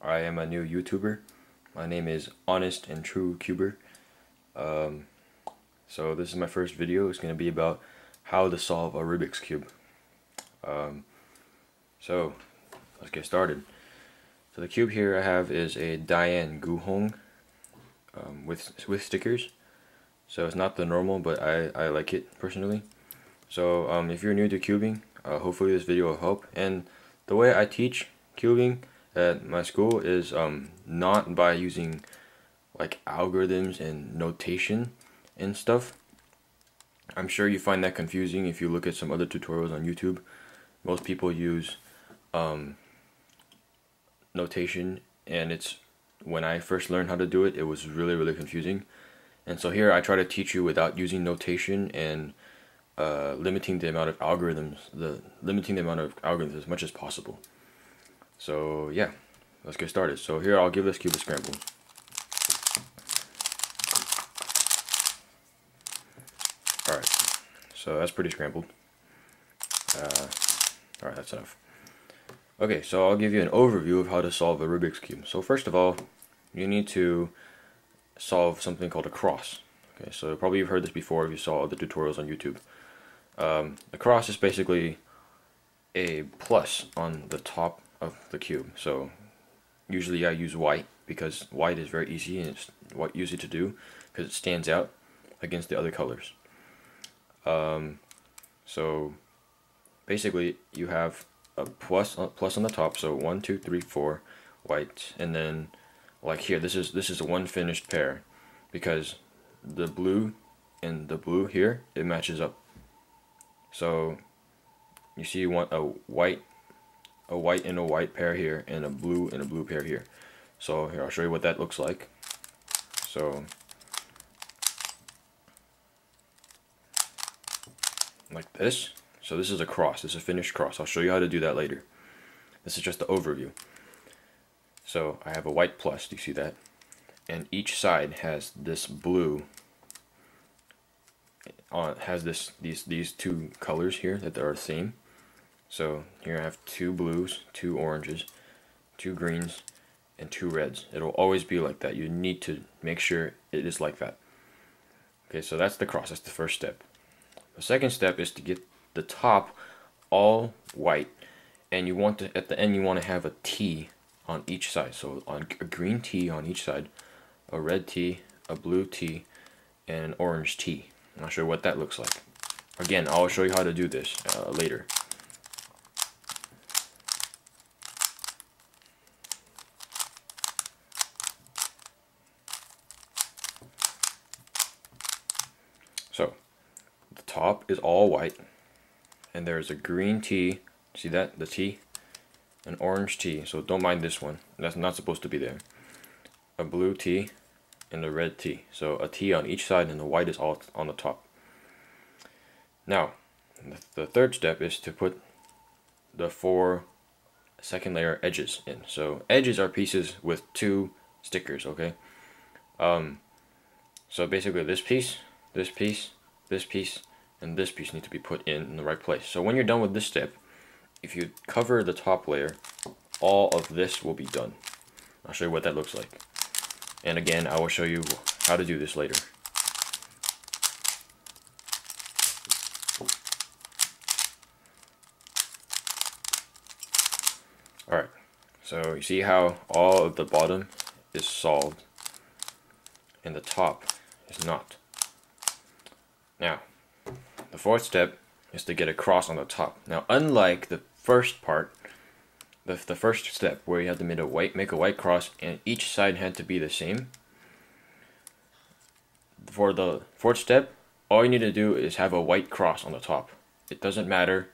I am a new YouTuber. My name is Honest and True Cuber. So this is my first video. It's going to be about how to solve a Rubik's Cube. So let's get started. So the cube here I have is a Diane Guhong with stickers. So it's not the normal, but I like it personally. So if you're new to cubing, hopefully this video will help. And the way I teach cubing at my school is not by using like algorithms and notation and stuff. I'm sure you find that confusing if you look at some other tutorials on YouTube. Most people use notation, and it's when I first learned how to do it, it was really confusing. And so here I try to teach you without using notation and limiting the amount of algorithms as much as possible. So yeah, let's get started. So here I'll give this cube a scramble. Alright, so that's pretty scrambled. Alright, that's enough. Okay, so I'll give you an overview of how to solve a Rubik's Cube. So first of all, you need to solve something called a cross. Okay, so probably you've heard this before if you saw other tutorials on YouTube. The cross is basically a plus on the top of the cube. So usually I use white because white is very easy and it's easy to do because it stands out against the other colors. So basically you have a plus on the top, so 1, 2, 3, 4 white, and then like here this is one finished pair because the blue and the blue here, it matches up. So you see you want a white and a white pair here, and a blue pair here. So here I'll show you what that looks like. So like this. So this is a cross. This is a finished cross. I'll show you how to do that later. This is just the overview. So I have a white plus. Do you see that? And each side has this blue. Has these two colors here that are the same. So here I have 2 blues, 2 oranges, 2 greens, and 2 reds. It'll always be like that. You need to make sure it is like that. Okay, so that's the cross. That's the first step. The second step is to get the top all white, and you want to, at the end, you want to have a T on each side. So on a green T on each side, a red T, a blue T, and an orange T. I'll show you what that looks like. Again, I'll show you how to do this later. So the top is all white, and there's a green T. See that? The T, an orange T. So don't mind this one. That's not supposed to be there. A blue T and a red T. So a T on each side, and the white is all on the top. Now, the third step is to put the 4 second layer edges in. So edges are pieces with 2 stickers, okay? So basically this piece, this piece, this piece, and this piece need to be put in the right place. So when you're done with this step, if you cover the top layer, all of this will be done. I'll show you what that looks like. And again, I will show you how to do this later. Alright, so you see how all of the bottom is solved and the top is not. Now, the fourth step is to get a cross on the top. Now, unlike the first part, the first step where you had to make a white cross and each side had to be the same, for the fourth step, all you need to do is have a white cross on the top. It doesn't matter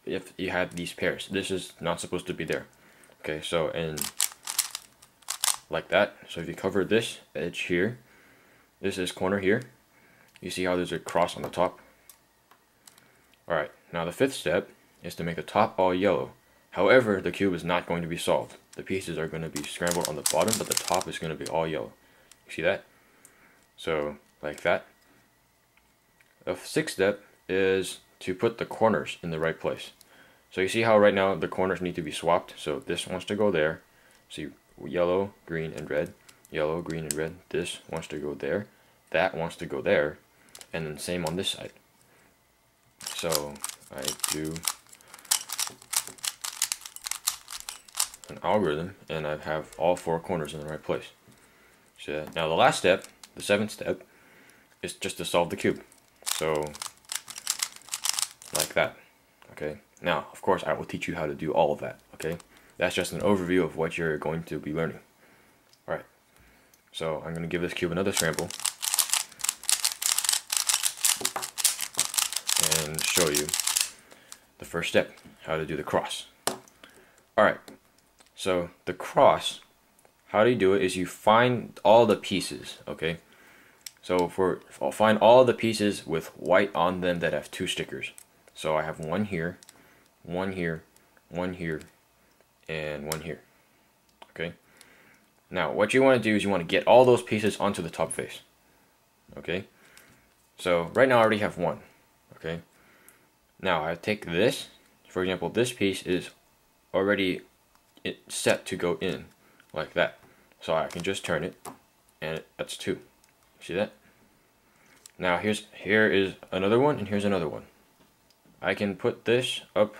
if you have these pairs. This is not supposed to be there. Okay, so and like that. So if you cover this edge here, this corner here, you see how there's a cross on the top? Alright, now the fifth step is to make the top all yellow. However, the cube is not going to be solved. The pieces are going to be scrambled on the bottom, but the top is going to be all yellow. You see that? So, like that. The sixth step is to put the corners in the right place. So you see how right now the corners need to be swapped. So this wants to go there. So you yellow, green, and red. Yellow, green, and red. This wants to go there. That wants to go there. And then same on this side. So I do an algorithm, and I have all four corners in the right place. So now the last step, the seventh step, is just to solve the cube. So like that. Okay. Now, of course, I will teach you how to do all of that. Okay. That's just an overview of what you're going to be learning. All right. So I'm going to give this cube another scramble and show you the first step, how to do the cross. All right. So the cross, how do you do it is you find all the pieces, okay? So I'll find all the pieces with white on them that have two stickers. So I have one here, one here, one here, and one here. Okay. Now what you want to do is you want to get all those pieces onto the top face. Okay. So right now I already have one. Okay. Now I take this. For example, this piece is already set to go in like that. So I can just turn it, and that's two. See that? Now here is another one, and here's another one. I can put this up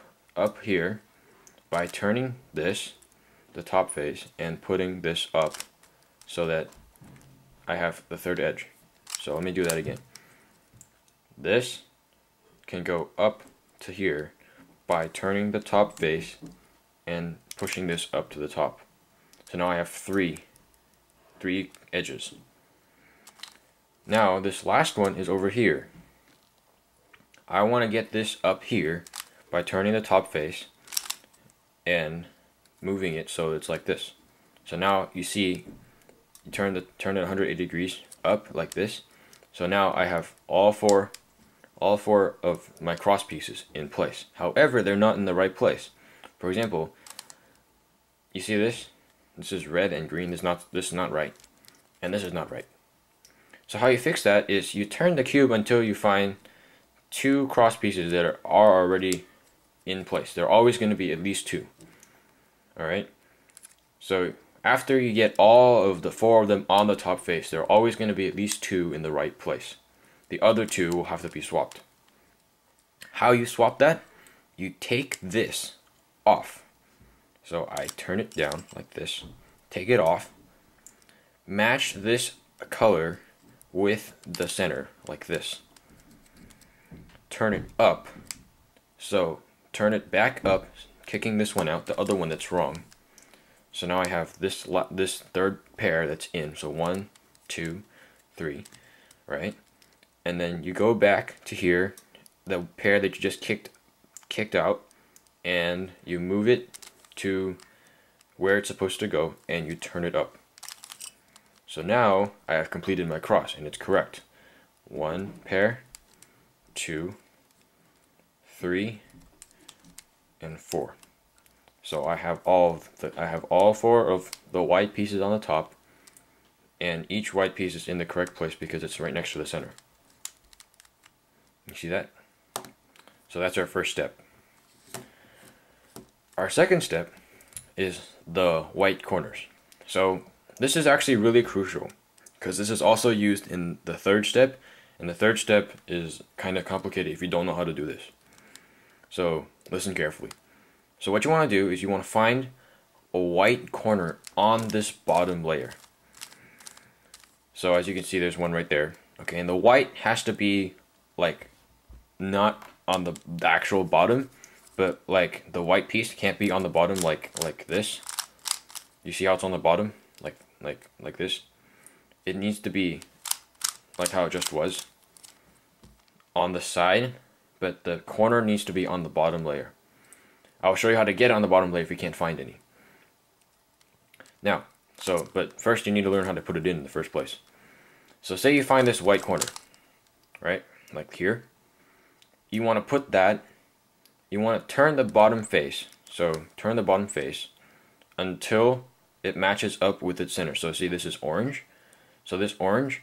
here by turning this, the top face, and putting this up so that I have the third edge. So let me do that again. This can go up to here by turning the top face and pushing this up to the top. So now I have three edges. Now this last one is over here. I want to get this up here by turning the top face and moving it so it's like this. So now you see, you turn it 180 degrees up like this. So now I have all four of my cross pieces in place. However, they're not in the right place. For example, you see this? This is red and green. This is not right, and this is not right. So how you fix that is you turn the cube until you find two cross pieces that are already in place. They're always going to be at least two. All right. So after you get all of the four of them on the top face, there are always going to be at least two in the right place. The other two will have to be swapped. How you swap that? You take this off. So I turn it down like this, take it off, match this color with the center like this. Turn it up. So turn it back up, kicking this one out, the other one that's wrong. So now I have this third pair that's in. So 1, 2, 3, right? And then you go back to here, the pair that you just kicked out, and you move it to where it's supposed to go, and you turn it up. So now I have completed my cross, and it's correct. 1 pair, 2, 3, and 4. So I have all four of the white pieces on the top, and each white piece is in the correct place because it's right next to the center. You see that? So that's our first step. Our second step is the white corners. So this is actually really crucial because this is also used in the third step, and the third step is kind of complicated if you don't know how to do this. So listen carefully. So what you want to do is you want to find a white corner on this bottom layer. So as you can see, there's one right there. Okay, and the white has to be like not on the actual bottom, but like the white piece can't be on the bottom like this. You see how it's on the bottom? Like this. It needs to be like how it just was on the side, but the corner needs to be on the bottom layer. I'll show you how to get it on the bottom layer if you can't find any. Now, but first you need to learn how to put it in the first place. So say you find this white corner, right? Like here. You want to put that, you want to turn the bottom face. So turn the bottom face until it matches up with its center. So see, this is orange. So this orange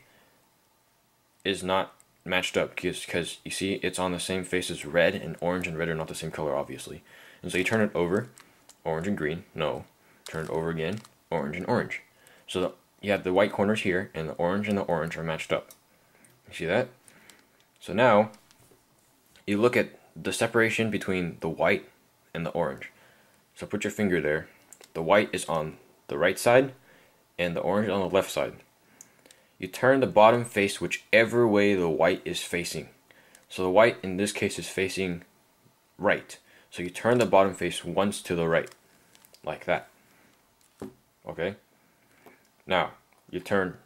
is not matched up because you see it's on the same face as red, and orange and red are not the same color, obviously. And so you turn it over, orange and green, no. Turn it over again, orange, and orange. So you have the white corners here, and the orange are matched up. You see that? So now, you look at the separation between the white and the orange. So put your finger there. The white is on the right side, and the orange on the left side. You turn the bottom face whichever way the white is facing. So the white in this case is facing right. So you turn the bottom face once to the right, like that. Okay? Now you turn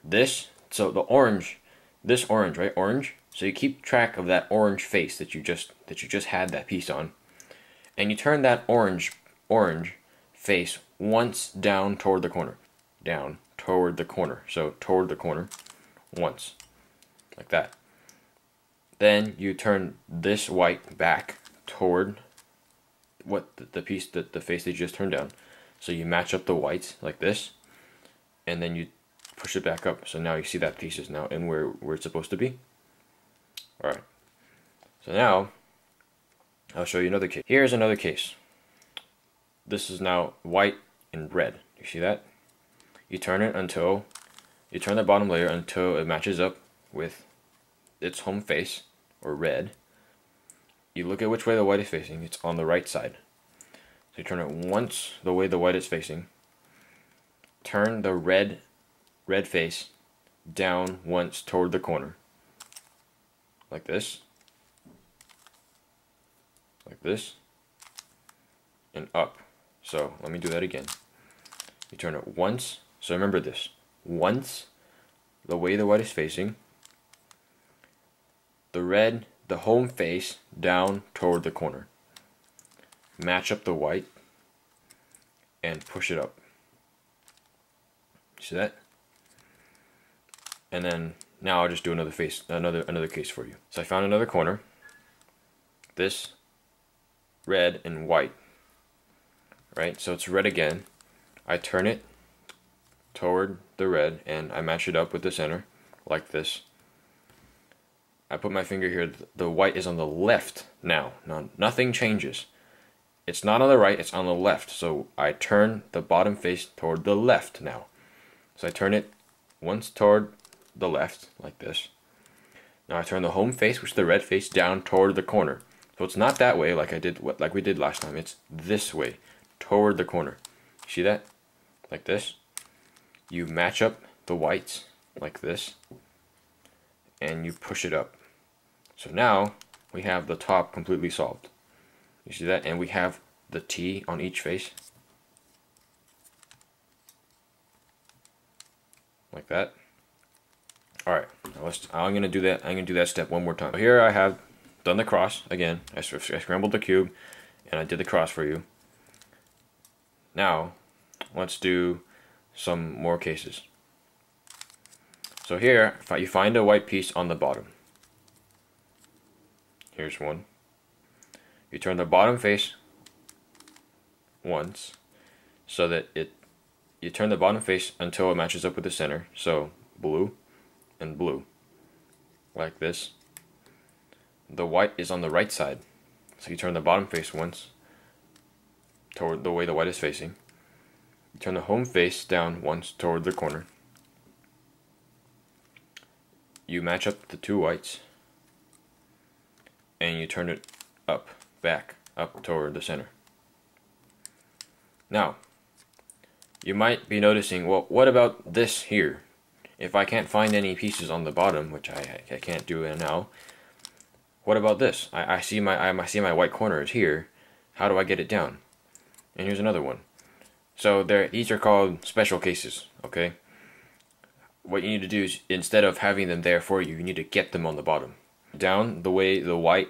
this, so the orange, this orange, right? Orange. So you keep track of that orange face that you just had that piece on. And you turn that orange face once down toward the corner. Down toward the corner. So toward the corner once. Like that. Then you turn this white back toward what the piece that the face that you just turned down. So you match up the whites like this, and then you push it back up. So now you see that piece is now in where it's supposed to be. Alright. So now I'll show you another case. Here's another case. This is now white and red. You see that? You turn the bottom layer until it matches up with its home face, or red. You look at which way the white is facing. It's on the right side. So you turn it once the way the white is facing. Turn the red face down once toward the corner. Like this. Like this. And up. So let me do that again. You turn it once. So remember this. Once the way the white is facing. The home face down toward the corner. Match up the white and push it up. See that? And then now I'll just do another case for you. So I found another corner. This red and white. Right? So it's red again. I turn it toward the red and I match it up with the center like this. I put my finger here. The white is on the left now. Nothing changes. It's not on the right, it's on the left. So I turn the bottom face toward the left now. So I turn it once toward the left, like this. Now I turn the home face, which is the red face, down toward the corner. So it's not that way like we did last time. It's this way, toward the corner. See that? Like this. You match up the whites, like this. And you push it up. So now we have the top completely solved. You see that? And we have the T on each face. Like that. Alright, I'm gonna do that step one more time. So here I have done the cross again. I scrambled the cube and I did the cross for you. Now let's do some more cases. So here you find a white piece on the bottom. Here's one. You turn the bottom face once so that you turn the bottom face until it matches up with the center. So blue and blue, like this. The white is on the right side, so you turn the bottom face once toward the way the white is facing. You turn the home face down once toward the corner. You match up the two whites and you turn it back up toward the center. Now you might be noticing, well, what about this here? If I can't find any pieces on the bottom, which I can't do it now, what about this? I see my white corner is here. How do I get it down? And here's another one. So these are called special cases, okay? What you need to do is, instead of having them there for you, you need to get them on the bottom. Down the way the white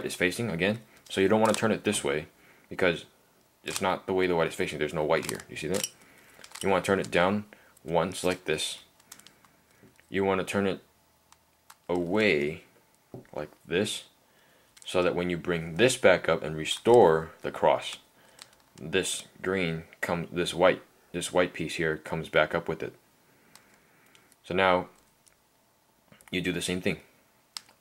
is facing again. So you don't want to turn it this way because it's not the way the white is facing. There's no white here. You see that? You want to turn it down once like this. You want to turn it away like this, so that when you bring this back up and restore the cross, this white piece here comes back up with it. So now you do the same thing.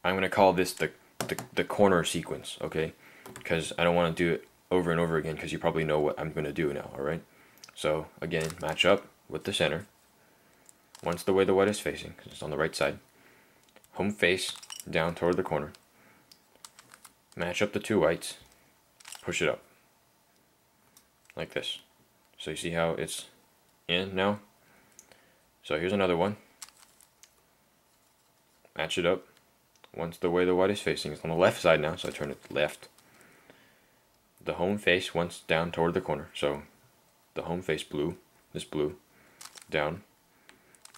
I'm going to call this the corner sequence, okay? Because I don't want to do it over and over again, because you probably know what I'm going to do now, alright? So again, match up with the center. Once the way the white is facing, because it's on the right side. Home face down toward the corner. Match up the two whites. Push it up. Like this. So you see how it's in now? So here's another one. Match it up. Once the way the white is facing, it's on the left side now, so I turn it left. The home face once down toward the corner. So the home face blue, this blue, down.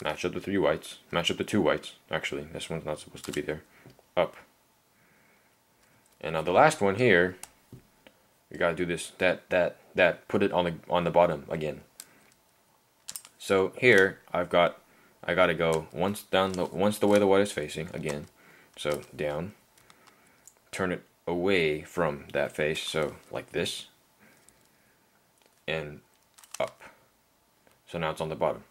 Match up the three whites. Match up the two whites. Actually, this one's not supposed to be there. Up. And now the last one here, we gotta do this. That put it on the bottom again. So here I gotta go once the way the white is facing again. So down. Turn it away from that face. So like this. And up. So now it's on the bottom.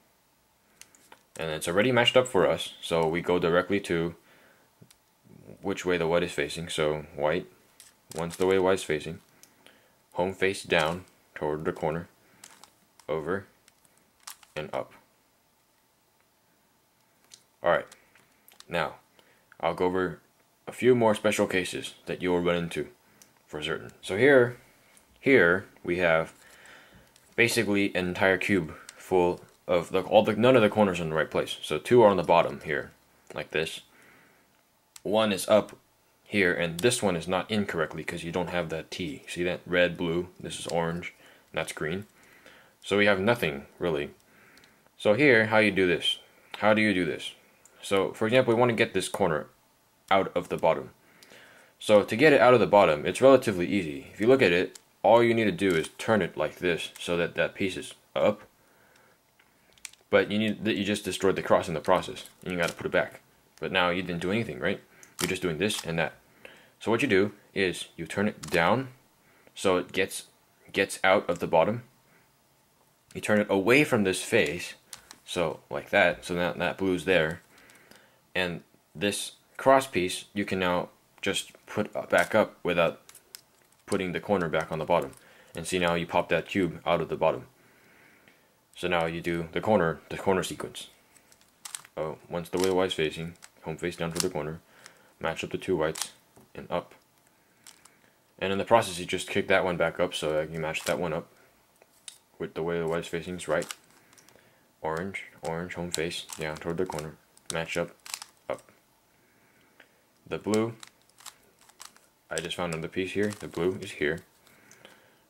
And it's already matched up for us, so we go directly to which way the white is facing. So white, once the way white is facing, home face down toward the corner, over, and up. Alright, now I'll go over a few more special cases that you will run into for certain. So here we have basically an entire cube full of none of the corners are in the right place. So two are on the bottom here, like this. One is up here, and this one is not in correctly because you don't have that T. See that? Red, blue, this is orange, and that's green. So we have nothing, really. So here, how you do this? How do you do this? So, for example, we want to get this corner out of the bottom. So to get it out of the bottom, it's relatively easy. If you look at it, all you need to do is turn it like this so that that piece is up. But you just destroyed the cross in the process, and you got to put it back. But now you didn't do anything, right? You're just doing this and that. So what you do is you turn it down, so it gets out of the bottom. You turn it away from this face, so like that. So now that blue's there, and this cross piece you can now just put back up without putting the corner back on the bottom. And see, now you pop that cube out of the bottom. So now you do the corner sequence. Oh, once the way the white's facing, home face down to the corner, match up the two whites, and up. And in the process, you just kick that one back up so you match that one up with the way the white's facing is right. Orange, home face down toward the corner, match up, up. The blue, I just found another piece here. The blue is here,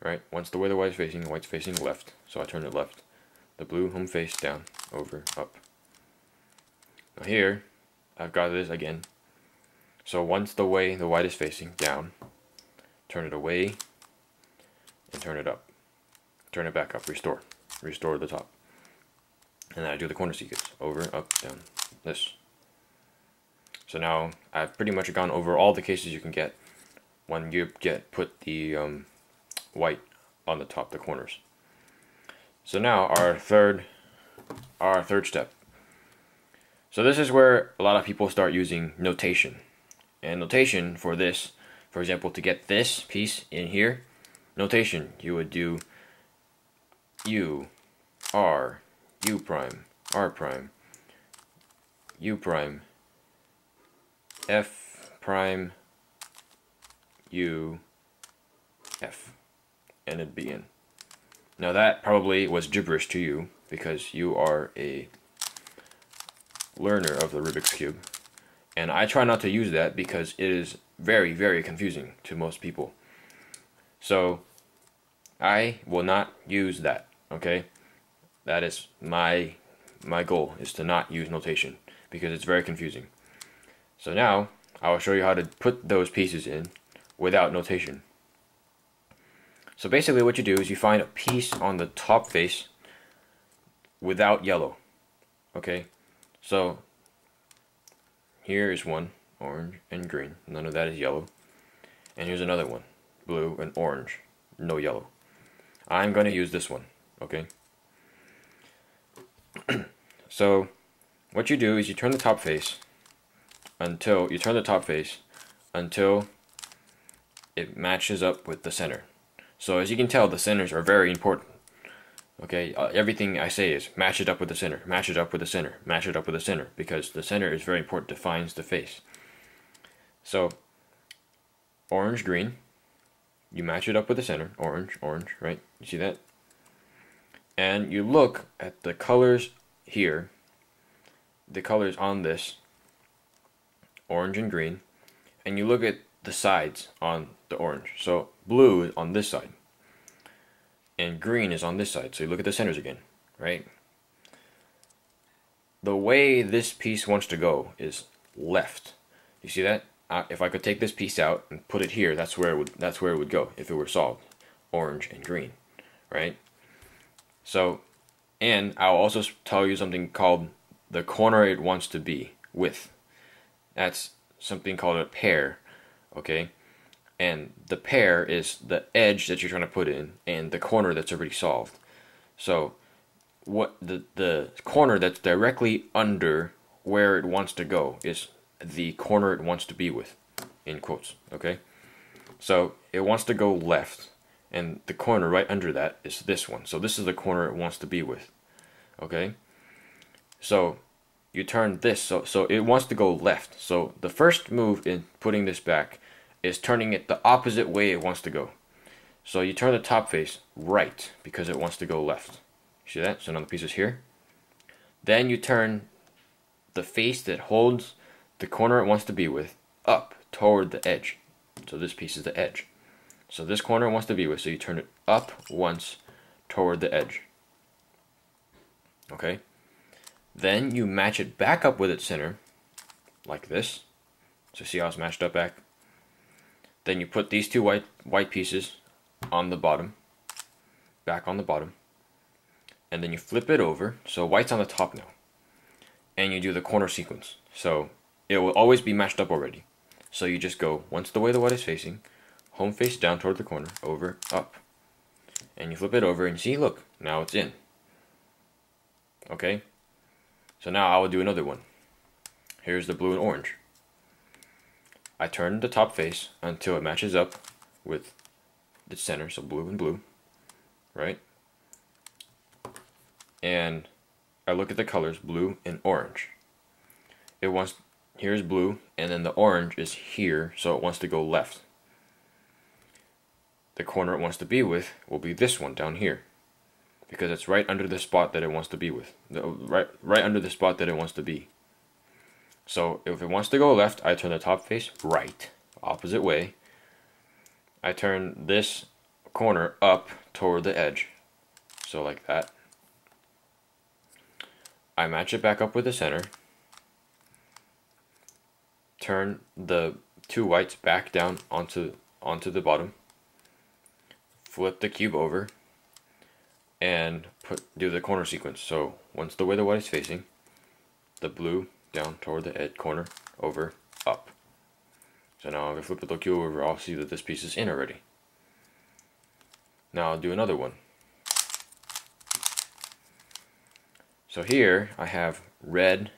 right? Once the way the white's facing left, so I turn it left. The blue, home face down, over, up. Now here, I've got this again. So once the way the white is facing down, turn it away, and turn it up. Turn it back up, restore the top. And then I do the corner sequence, over, up, down, this. So now I've pretty much gone over all the cases you can get when you put the white on the top, the corners. So now our third step. So this is where a lot of people start using notation. And notation for this, for example, to get this piece in here, notation, you would do U, R, U prime, R prime, U prime, F prime, U, F, and it'd be in. Now that probably was gibberish to you because you are a learner of the Rubik's Cube. And I try not to use that because it is very, very confusing to most people. So I will not use that, okay? That is my goal, is to not use notation because it's very confusing. So now I will show you how to put those pieces in without notation. So basically what you do is you find a piece on the top face without yellow. Okay? So here is one, orange and green. None of that is yellow. And here's another one, blue and orange. No yellow. I'm going to use this one. Okay? So what you do is you turn the top face until it matches up with the center. So as you can tell, the centers are very important. Okay, everything I say is match it up with the center, match it up with the center, match it up with the center, because the center is very important, defines the face. So, orange, green, you match it up with the center, orange, orange, right? You see that? And you look at the colors here, the colors on this, orange and green, and you look at the sides on the orange. So blue is on this side, and green is on this side. So you look at the centers again, right? The way this piece wants to go is left. You see that? If I could take this piece out and put it here, that's where it would go if it were solved, orange and green, right? So, and I'll also tell you something called the corner it wants to be with. That's something called a pair, okay? And the pair is the edge that you're trying to put in and the corner that's already solved. So, what the corner that's directly under where it wants to go is the corner it wants to be with, in quotes, okay? So, it wants to go left, and the corner right under that is this one. So this is the corner it wants to be with, okay? So you turn this, so it wants to go left. So the first move in putting this back is turning it the opposite way it wants to go. So you turn the top face right because it wants to go left. See that? So now the piece is here. Then you turn the face that holds the corner it wants to be with up toward the edge. So this piece is the edge. So this corner it wants to be with, so you turn it up once toward the edge. Okay? Then you match it back up with its center, like this. So see how it's matched up back? Then you put these two white pieces on the bottom, back on the bottom. And then you flip it over, so white's on the top now. And you do the corner sequence. So it will always be matched up already. So you just go once the way the white is facing, home face down toward the corner, over, up. And you flip it over and see, look, now it's in. Okay? So now I will do another one. Here's the blue and orange. I turn the top face until it matches up with the center, so blue and blue, right? And I look at the colors, blue and orange. Here's blue, and then the orange is here, so it wants to go left. The corner it wants to be with will be this one down here, because it's right under the spot that it wants to be with, right under the spot that it wants to be. So if it wants to go left, I turn the top face right, opposite way. I turn this corner up toward the edge, so like that. I match it back up with the center. Turn the two whites back down onto the bottom. Flip the cube over and do the corner sequence. So once the way the white is facing, the blue down toward the edge corner, over, up. So now if I flip the cube over, I'll see that this piece is in already. Now I'll do another one. So here I have red.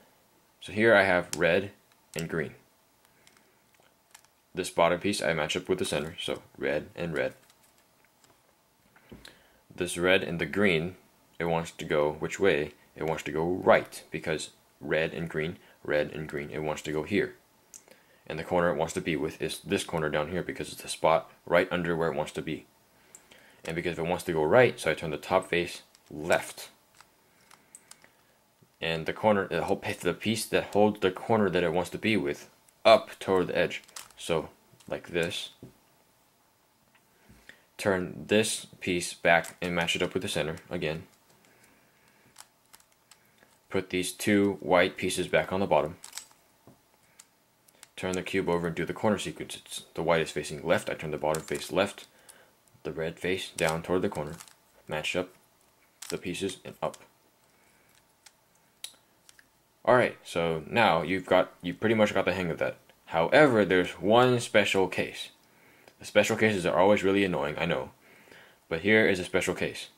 So here I have red and green. This bottom piece I match up with the center, so red and red. This red and the green, it wants to go which way? It wants to go right, because red and green, it wants to go here. And the corner it wants to be with is this corner down here, because it's the spot right under where it wants to be. And because it wants to go right, so I turn the top face left. And the corner, the piece that holds the corner that it wants to be with, up toward the edge. So, like this. Turn this piece back and match it up with the center again. Put these two white pieces back on the bottom. Turn the cube over and do the corner sequence. The white is facing left, I turn the bottom face left. The red face down toward the corner. Match up the pieces and up. Alright, so now you pretty much got the hang of that. However, there's one special case. The special cases are always really annoying, I know. But here is a special case.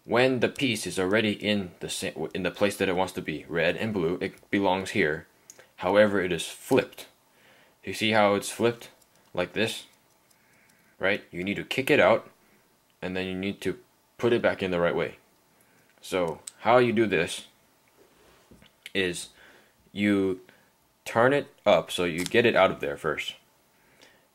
When the piece is already in the place that it wants to be, red and blue, it belongs here. However, it is flipped. You see how it's flipped? Like this? Right? You need to kick it out, and then you need to put it back in the right way. So how you do this is you turn it up, so you get it out of there first,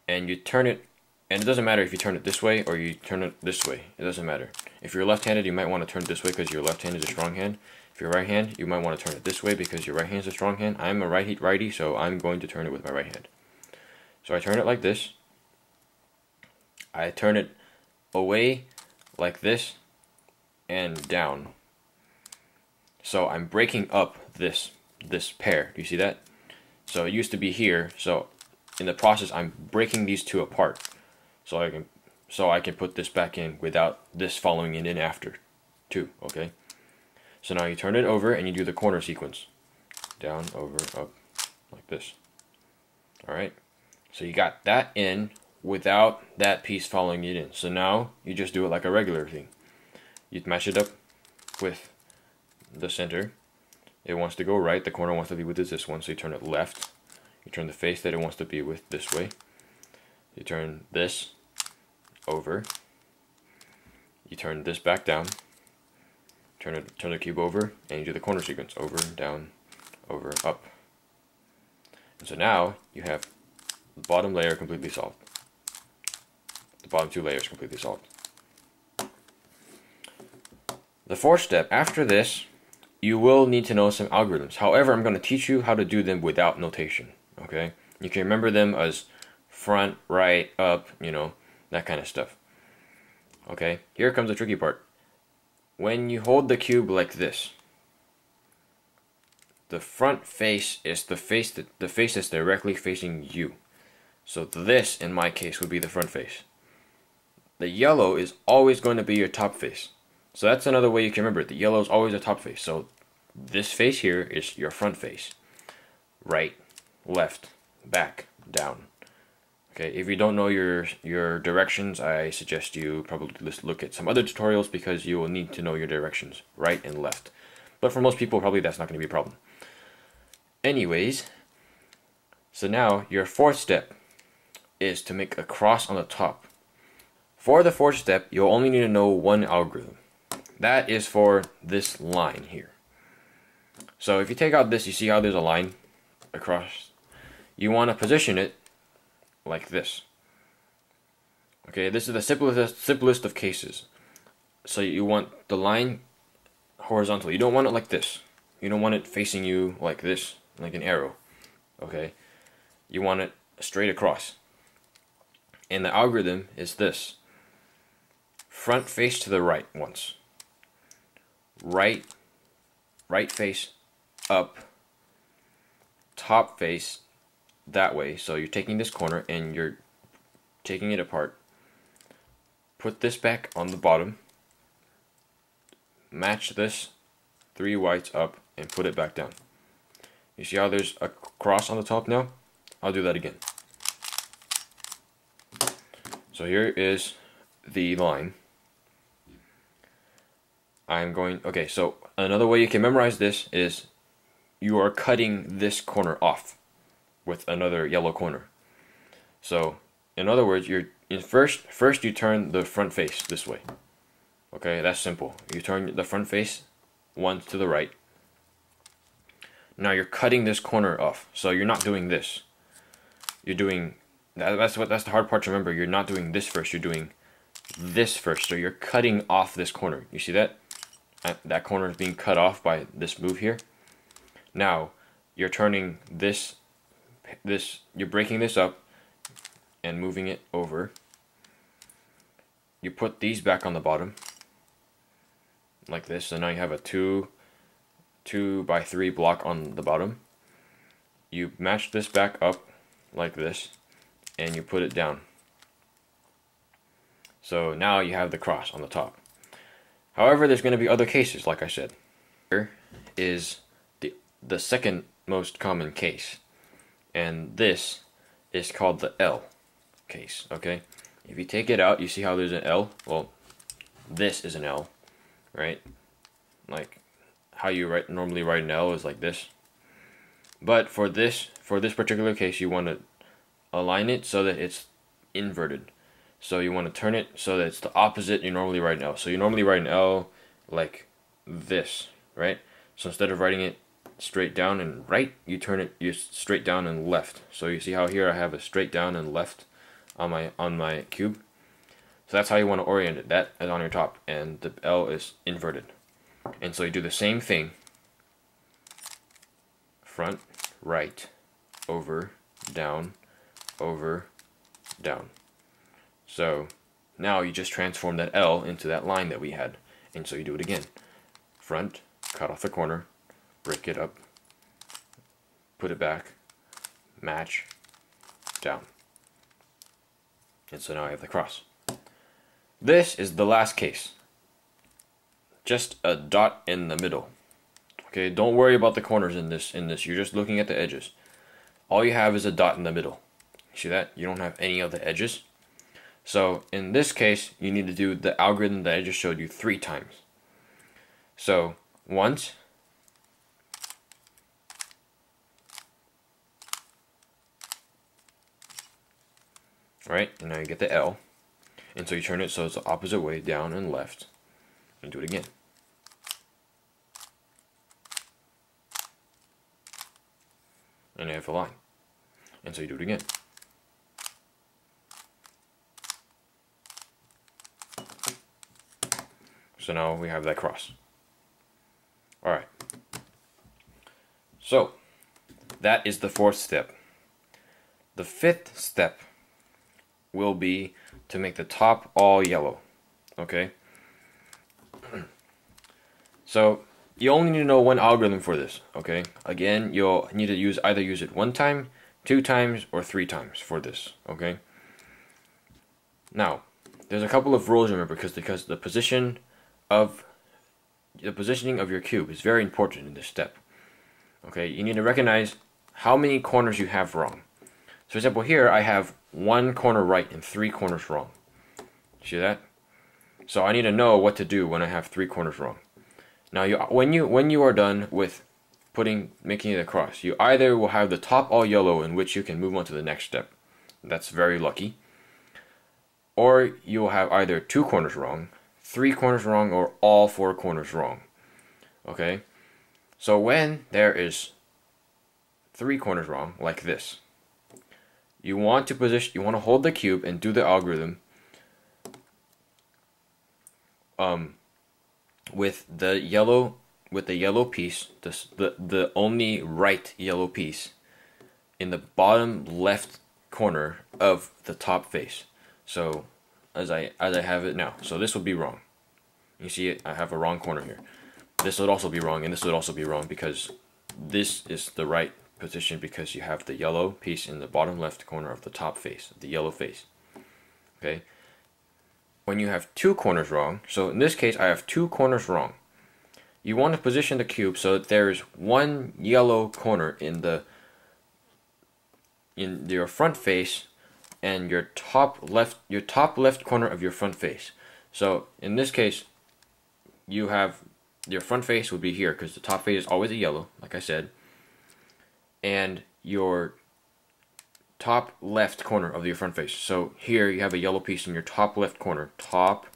and you turn it, and it doesn't matter if you turn it this way or you turn it this way, it doesn't matter. If you're left-handed, you might want to turn it this way because your left hand is a strong hand. If you're right hand, you might want to turn it this way because your right hand is a strong hand. I'm a righty, so I'm going to turn it with my right hand. So I turn it like this. I turn it away like this and down. So I'm breaking up this pair. Do you see that? So it used to be here. So in the process, I'm breaking these two apart. So I can put this back in without this following it in after too. Okay. So now you turn it over and you do the corner sequence. Down, over, up, like this. Alright. So you got that in without that piece following it in. So now you just do it like a regular thing. You match it up with the center. It wants to go right. The corner wants to be with this one. So you turn it left. You turn the face that it wants to be with this way. You turn this over. You turn this back down. Turn the cube over, and you do the corner sequence. Over, down, over, up. And so now you have the bottom layer completely solved. The bottom two layers completely solved. The fourth step, after this, you will need to know some algorithms. However, I'm going to teach you how to do them without notation. Okay? You can remember them as front, right, up, you know, that kind of stuff. Okay? Here comes the tricky part. When you hold the cube like this, the front face is the face that's directly facing you. So this, in my case, would be the front face. The yellow is always going to be your top face. So that's another way you can remember it. The yellow is always a top face. So this face here is your front face. Right, left, back, down. Okay, if you don't know your directions, I suggest you probably just look at some other tutorials because you will need to know your directions, right and left. But for most people, probably that's not going to be a problem. Anyways, so now your fourth step is to make a cross on the top. For the fourth step, you'll only need to know one algorithm. That is for this line here. So if you take out this, you see how there's a line across? You want to position it like this. Okay, this is the simplest of cases. So you want the line horizontal. You don't want it like this. You don't want it facing you like this, like an arrow. Okay, you want it straight across. And the algorithm is this: front face to the right once, right face up, top face that way. So you're taking this corner and you're taking it apart. Put this back on the bottom. Match this 3 whites up and put it back down. You see how there's a cross on the top now? I'll do that again. So here is the line. Okay, so another way you can memorize this is you are cutting this corner off with another yellow corner. So in other words, first you turn the front face this way. Okay, that's simple. You turn the front face once to the right. Now you're cutting this corner off. So you're not doing this. You're doing that's the hard part to remember. You're not doing this first. You're doing this first. So you're cutting off this corner. You see that? That corner is being cut off by this move here. Now you're turning this. You're breaking this up and moving it over. You put these back on the bottom like this. So now you have a 2 by 3 block on the bottom. You match this back up like this and you put it down. So now you have the cross on the top. However, there's going to be other cases, like I said. Here is the second most common case, and this is called the L case. Okay, if you take it out, you see how there's an L. Well, this is an L, right? Like how you normally write an L is like this. But for this particular case, you want to align it so that it's inverted. So you want to turn it so that it's the opposite you normally write an L. So you normally write an L like this, right? So instead of writing it straight down and right, you turn it straight down and left. So you see how here I have a straight down and left on my cube. So that's how you want to orient it. That is on your top, and the L is inverted. And so you do the same thing. Front, right, over, down, down. So now you just transform that L into that line that we had. And so you do it again. Front, cut off the corner, break it up, put it back, match, down. And so now I have the cross. This is the last case. Just a dot in the middle. Okay, don't worry about the corners in this. You're just looking at the edges. All you have is a dot in the middle. See that? You don't have any of the edges. So in this case, you need to do the algorithm that I just showed you 3 times. So once, right, and now you get the L. And so you turn it so it's the opposite way, down and left, and do it again. And I have a line. And so you do it again. So now we have that cross. Alright. So that is the 4th step. The 5th step will be to make the top all yellow. Okay? So you only need to know one algorithm for this. Okay? Again, you'll need to either use it 1 time, 2 times, or 3 times for this. Okay? Now, there's a couple of rules, remember, because the positioning of your cube is very important in this step. Okay, you need to recognize how many corners you have wrong. So for example, here I have 1 corner right and 3 corners wrong. See that? So I need to know what to do when I have 3 corners wrong. Now when you are done with making it across, you either will have the top all yellow, in which you can move on to the next step. That's very lucky. Or you will have either 2 corners wrong, 3 corners wrong, or all 4 corners wrong. Okay? So when there is 3 corners wrong, like this, you want to hold the cube and do the algorithm with the yellow piece, the only right yellow piece in the bottom left corner of the top face. So as I have it now. So this would be wrong. You see it, I have a wrong corner here. This would also be wrong, and this would also be wrong, because this is the right position, because you have the yellow piece in the bottom left corner of the top face, the yellow face. Okay? When you have 2 corners wrong, so in this case I have 2 corners wrong, you want to position the cube so that there is 1 yellow corner in your front face and your top left corner of your front face. So in this case, you have your front face would be here, because the top face is always a yellow, like I said, and your top left corner of your front face. So here you have a yellow piece in your top left corner, top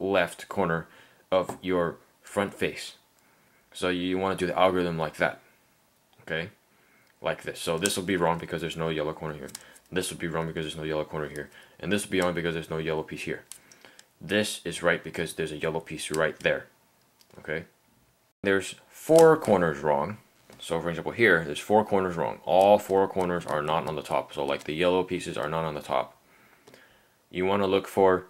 left corner of your front face. So you want to do the algorithm like that. Okay? Like this. So this will be wrong because there's no yellow corner here. This would be wrong because there's no yellow corner here. And this would be wrong because there's no yellow piece here. This is right because there's a yellow piece right there. Okay? There's 4 corners wrong. So for example here, there's 4 corners wrong. All 4 corners are not on the top. So like the yellow pieces are not on the top. You want to look for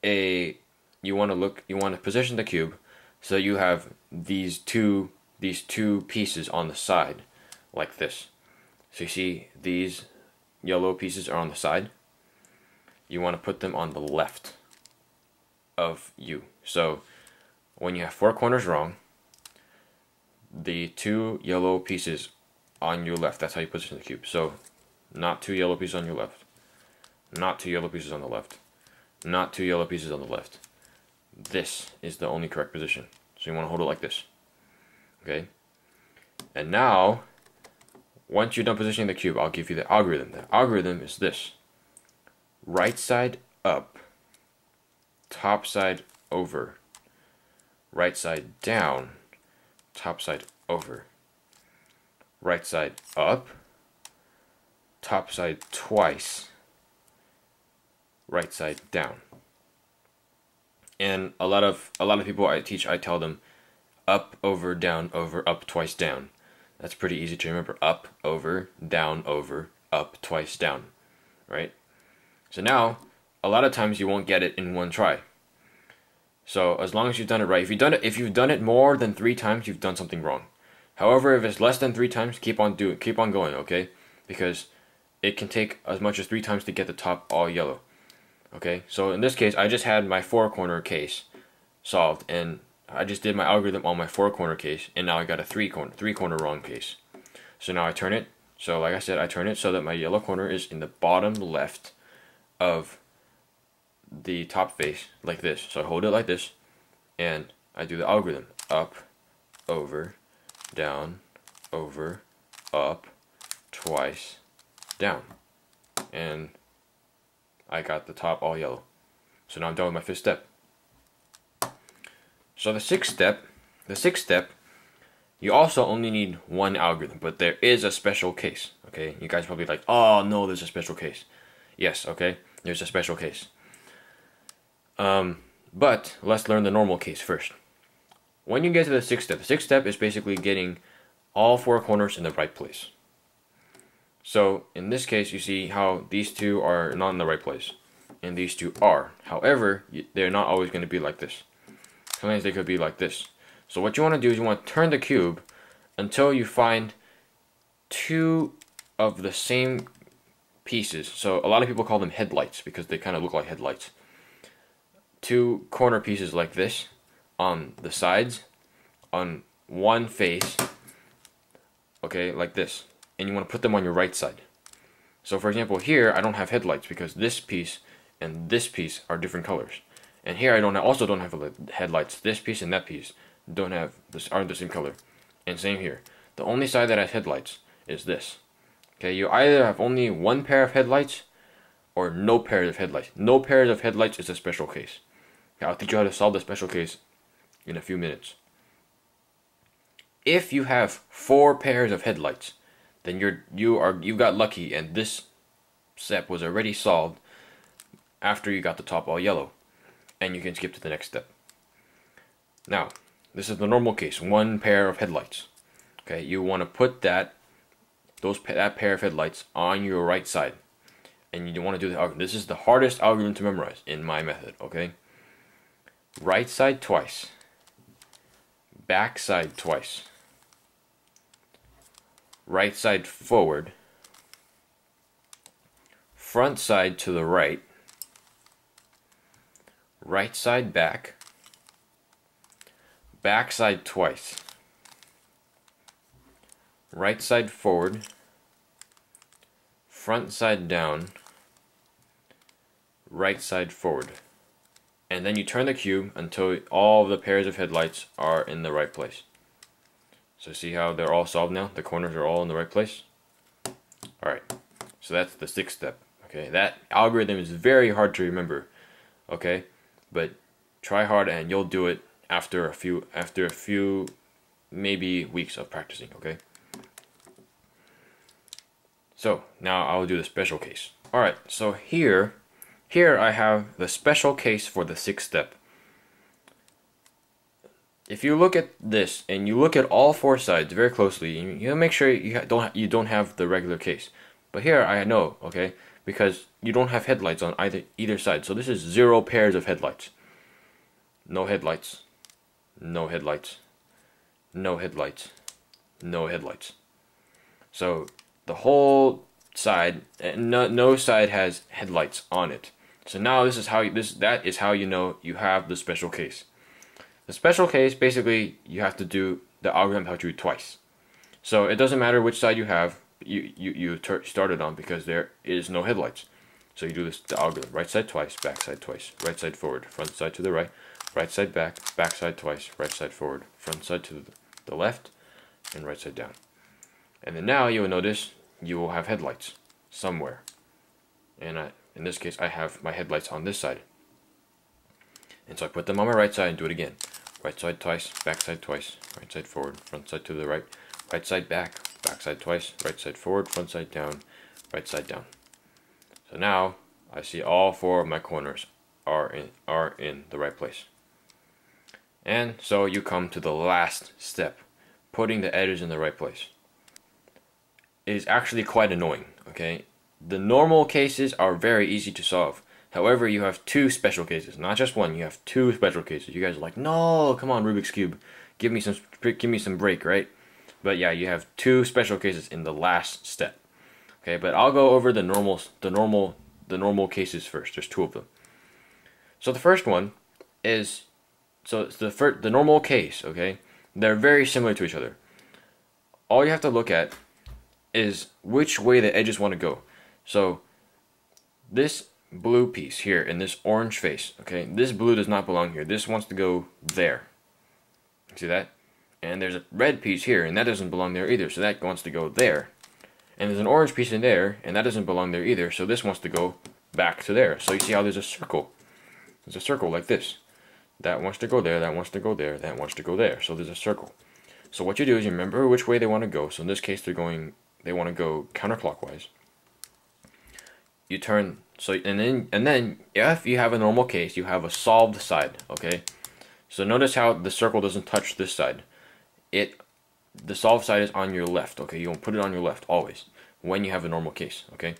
you want to position the cube so you have these two pieces on the side, like this. So you see these yellow pieces are on the side. You want to put them on the left of you. So when you have 4 corners wrong, the 2 yellow pieces on your left, that's how you position the cube. So not 2 yellow pieces on your left, not 2 yellow pieces on the left, not 2 yellow pieces on the left. This is the only correct position. So you want to hold it like this. Okay? And now, once you're done positioning the cube, I'll give you the algorithm. The algorithm is this: right side up, top side over, right side down, top side over, right side up, top side twice, right side down. And a lot of people I teach, I tell them up, over, up, twice, down. That's pretty easy to remember. Up, over, up, twice, down. Right? So now, a lot of times you won't get it in one try. So as long as you've done it right, if you've done it more than 3 times, you've done something wrong. However, if it's less than 3 times, keep on going, okay? Because it can take as much as 3 times to get the top all yellow. Okay, so in this case, I just had my 4-corner case solved, and I just did my algorithm on my 4-corner case, and now I got a 3-corner wrong case. So now I turn it. So like I said, I turn it so that my yellow corner is in the bottom left of the top face, like this. So I hold it like this, and I do the algorithm: up, over, up, twice, down, and I got the top all yellow. So now I'm done with my 5th step. So the sixth step, you also only need 1 algorithm, but there is a special case. Okay, you guys probably like, oh no, there's a special case. Yes, okay, there's a special case. But let's learn the normal case first. When you get to the 6th step, the 6th step is basically getting all 4 corners in the right place. So in this case, you see how these 2 are not in the right place, and these 2 are. However, they're not always going to be like this. Sometimes they could be like this. So what you want to do is you want to turn the cube until you find 2 of the same pieces. So a lot of people call them headlights because they kind of look like headlights. 2 corner pieces like this on the sides, on one face, okay, like this. And you want to put them on your right side. So for example, here I don't have headlights because this piece and this piece are different colors. And here I also don't have headlights. This piece and that piece aren't the same color. And same here. The only side that has headlights is this. Okay, you either have only 1 pair of headlights or no pairs of headlights. No pairs of headlights is a special case. Okay, I'll teach you how to solve the special case in a few minutes. If you have 4 pairs of headlights, then you got lucky, and this step was already solved after you got the top all yellow, and you can skip to the next step. Now, this is the normal case, 1 pair of headlights. Okay, you want to put that pair of headlights on your right side, and you want to do the algorithm. This is the hardest algorithm to memorize in my method. Okay, right side twice, back side twice, right side forward, front side to the right, right side back, back side twice, right side forward, front side down, right side forward. And then you turn the cube until all of the pairs of headlights are in the right place. So see how they're all solved now? The corners are all in the right place? Alright, so that's the 6th step. Okay, that algorithm is very hard to remember. Okay, but try hard and you'll do it after a few maybe weeks of practicing. Okay, so now I'll do the special case. Alright, so here I have the special case for the 6th step. If you look at this and you look at all 4 sides very closely, you make sure you don't have the regular case. But here I know, okay, because you don't have headlights on either side. So this is 0 pairs of headlights. No headlights. No headlights. No headlights. No headlights. So the whole side, no side has headlights on it. So now that is how you know you have the special case. The special case, basically, you have to do the algorithm how to do twice. So it doesn't matter which side you have, you started on, because there is no headlights. So you do the algorithm: right side twice, back side twice, right side forward, front side to the right, right side back side twice, right side forward, front side to the left, and right side down. And then now you will notice you will have headlights somewhere. And in this case, I have my headlights on this side. And so I put them on my right side and do it again. right side twice, back side twice, right side forward, front side to the right, right side back, back side twice, right side forward, front side down, right side down. So now I see all 4 of my corners are in the right place. And so you come to the last step, putting the edges in the right place. It is actually quite annoying, okay? The normal cases are very easy to solve. However, you have 2 special cases, not just one. You have 2 special cases. You guys are like, no, come on, Rubik's Cube, give me some break, right? But yeah, you have 2 special cases in the last step. Okay, but I'll go over the normal cases first. There's 2 of them. So the first one is, so it's the normal case. Okay, they're very similar to each other. All you have to look at is which way the edges want to go. So this blue piece here in this orange face, okay, this blue does not belong here. This wants to go there. See that? And there's a red piece here, and that doesn't belong there either, so that wants to go there. And there's an orange piece in there, and that doesn't belong there either, so this wants to go back to there. So you see how there's a circle. There's a circle like this. That wants to go there, that wants to go there, that wants to go there. So there's a circle. So what you do is you remember which way they want to go. So in this case, they want to go counterclockwise. You turn, so and then if you have a normal case, you have a solved side, okay? So notice how the circle doesn't touch this side. The solved side is on your left, okay? You'll put it on your left always when you have a normal case, okay?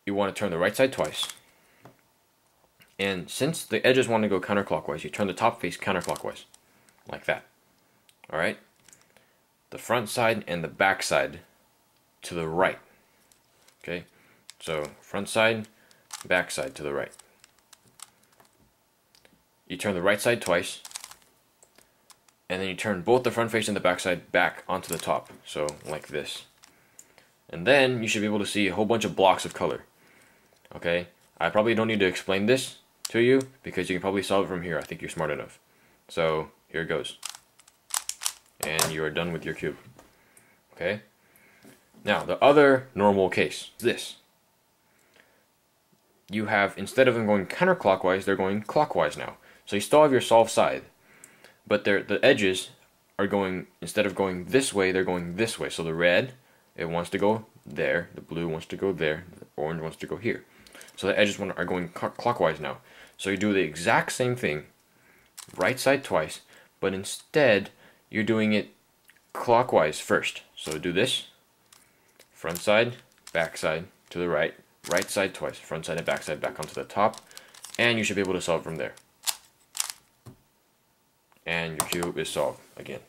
You want to turn the right side twice. And since the edges want to go counterclockwise, you turn the top face counterclockwise, like that. All right? The front side and the back side to the right. Okay? So front side, back side to the right. You turn the right side twice, and then you turn both the front face and the back side back onto the top, so like this. And then you should be able to see a whole bunch of blocks of color. Okay? I probably don't need to explain this to you because you can probably solve it from here. I think you're smart enough. So here it goes. And you are done with your cube. Okay? Now, the other normal case is this. You have, instead of them going counterclockwise, they're going clockwise now. So you still have your solved side, but the edges are going, instead of going this way, they're going this way. So the red, it wants to go there, the blue wants to go there, the orange wants to go here. So the edges are going clockwise now. So you do the exact same thing, right side twice, but instead you're doing it clockwise first. So do this, front side, back side to the right, right side twice, front side and back side back onto the top, and you should be able to solve from there. And your cube is solved again.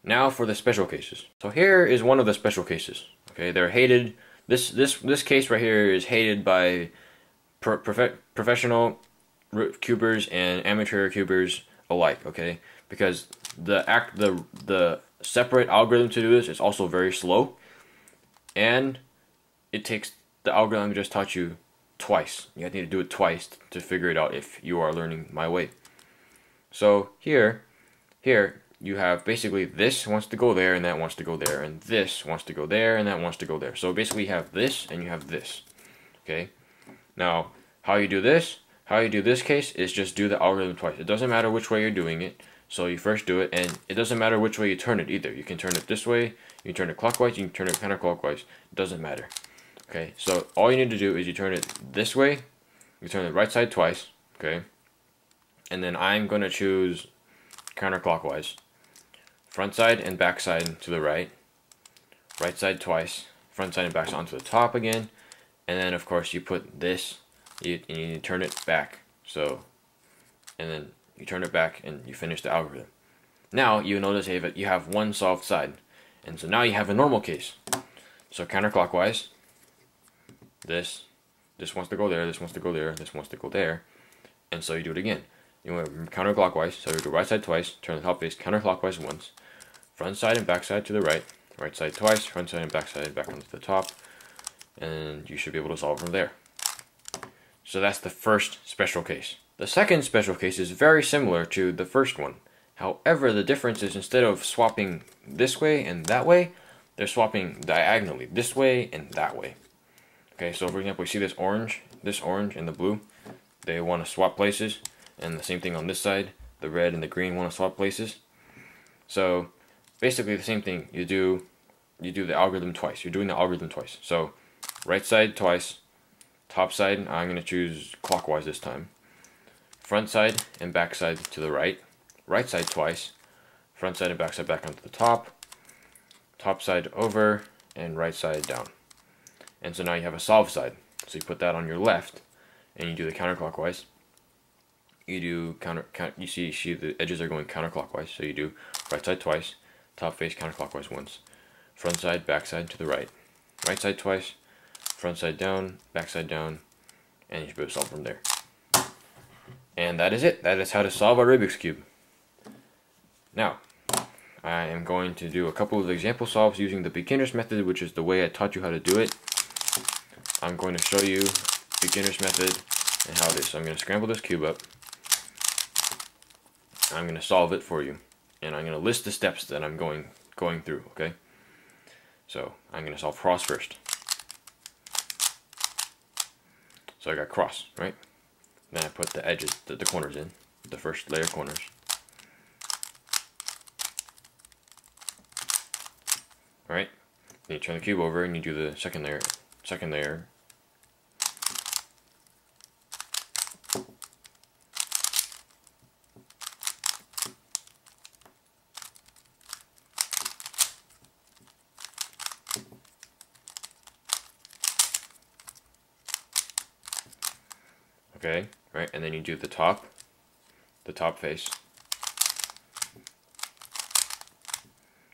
Now for the special cases. So here is one of the special cases. Okay, they're hated. This case right here is hated by professional cubers and amateur cubers alike. Okay, because the separate algorithm to do this is also very slow, and it takes the algorithm I just taught you twice. You need to do it twice to figure it out if you are learning my way. So here you have basically this wants to go there and that wants to go there, and this wants to go there and that wants to go there. So basically you have this and you have this. Okay, now how you do this case is just do the algorithm twice. It doesn't matter which way you're doing it. So you first do it, and it doesn't matter which way you turn it either. You can turn it this way, you can turn it clockwise, you can turn it counterclockwise. It doesn't matter. Okay, so all you need to do is you turn it this way, you turn the right side twice, okay, and then I'm going to choose counterclockwise. Front side and back side to the right, right side twice, front side and back side onto the top again, and then of course you put this, you turn it back, so, and then you turn it back and you finish the algorithm. Now you notice you have one solved side, and so now you have a normal case. So counterclockwise, this wants to go there, this wants to go there, this wants to go there, and so you do it again. You want counterclockwise, so you do right side twice, turn the top face counterclockwise once, front side and back side to the right, right side twice, front side and back side back onto the top, and you should be able to solve from there. So that's the first special case. The second special case is very similar to the first one. However, the difference is instead of swapping this way and that way, they're swapping diagonally, this way and that way. Okay, so for example, you see this orange and the blue? they want to swap places, and the same thing on this side, the red and the green want to swap places. So basically the same thing, you do the algorithm twice. You're doing the algorithm twice. So right side twice, top side I'm going to choose clockwise this time, front side and back side to the right, right side twice, front side and back side back onto the top, top side over, and right side down. And so now you have a solve side. So you put that on your left, and you do the counterclockwise. You do you see the edges are going counterclockwise, so you do right side twice, top face counterclockwise once, front side, back side to the right, right side twice, front side down, back side down, and you should be able to solve from there. And that is it. That is how to solve a Rubik's Cube. Now, I am going to do a couple of example solves using the beginner's method, which is the way I taught you how to do it. I'm going to show you beginner's method and how it is. So I'm going to scramble this cube up. I'm going to solve it for you, and I'm going to list the steps that I'm going through, okay? So I'm going to solve cross first. So I got cross, right? Then I put the edges, the corners in, the first layer corners. Right? Then you turn the cube over and you do the second layer. Okay, right, and then you do the top face,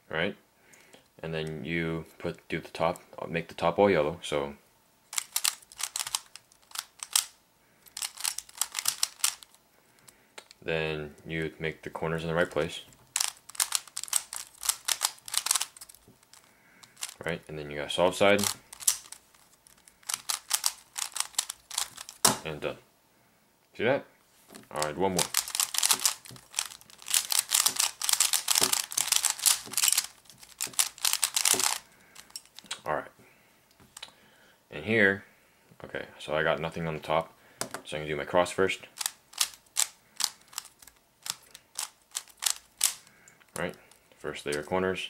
right, and then you do the top, make the top all yellow, so then you make the corners in the right place, right, and then you got solve side, and done. See that? Alright, one more. Alright. And here, okay, so I got nothing on the top, so I'm going to do my cross first. Right? First layer corners.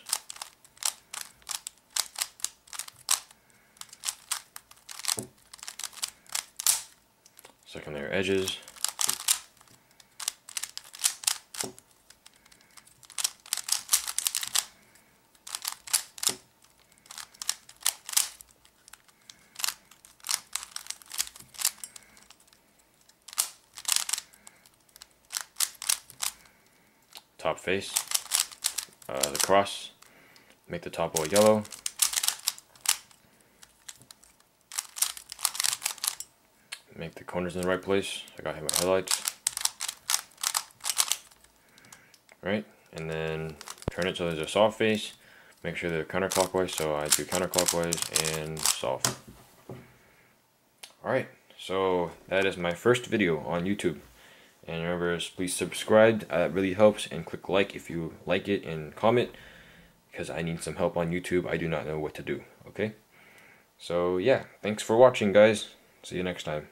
Second layer edges. Top face. The cross. Make the top all yellow. Make the corners in the right place. I got here my highlights. Right, and then turn it so there's a soft face. Make sure they're counterclockwise, so I do counterclockwise and soft. Alright, so that is my first video on YouTube. And remember, please subscribe, that really helps, and click like if you like it, and comment, because I need some help on YouTube. I do not know what to do, okay? So yeah, thanks for watching, guys. See you next time.